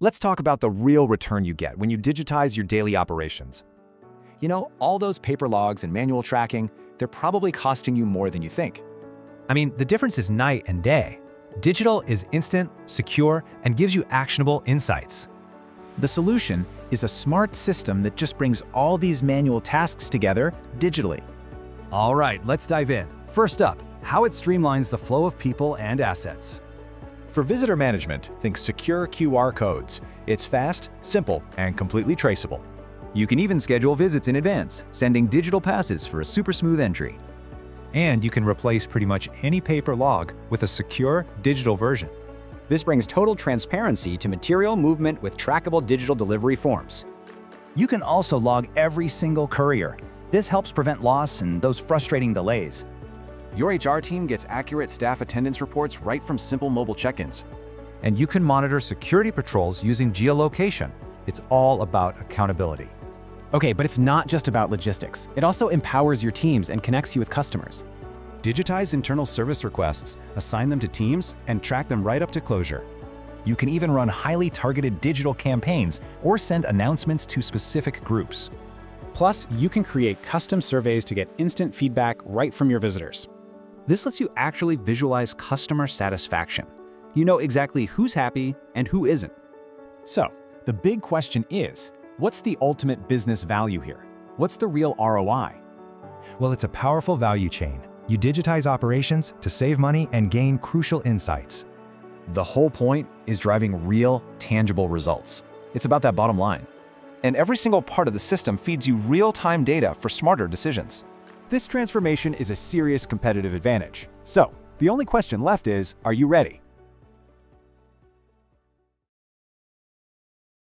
Let's talk about the real return you get when you digitize your daily operations. All those paper logs and manual tracking, they're probably costing you more than you think. I mean, the difference is night and day. Digital is instant, secure, and gives you actionable insights. The solution is a smart system that just brings all these manual tasks together digitally. All right, let's dive in. First up, how it streamlines the flow of people and assets. For visitor management, think secure QR codes. It's fast, simple, and completely traceable. You can even schedule visits in advance, sending digital passes for a super smooth entry. And you can replace pretty much any paper log with a secure digital version. This brings total transparency to material movement with trackable digital delivery forms. You can also log every single courier. This helps prevent loss and those frustrating delays. Your HR team gets accurate staff attendance reports right from simple mobile check-ins. And you can monitor security patrols using geolocation. It's all about accountability. Okay, but it's not just about logistics. It also empowers your teams and connects you with customers. Digitize internal service requests, assign them to teams, and track them right up to closure. You can even run highly targeted digital campaigns or send announcements to specific groups. Plus, you can create custom surveys to get instant feedback right from your visitors. This lets you actually visualize customer satisfaction. You know exactly who's happy and who isn't. So, the big question is, what's the ultimate business value here? What's the real ROI? Well, it's a powerful value chain. You digitize operations to save money and gain crucial insights. The whole point is driving real, tangible results. It's about that bottom line. And every single part of the system feeds you real-time data for smarter decisions. This transformation is a serious competitive advantage. So, the only question left is, are you ready?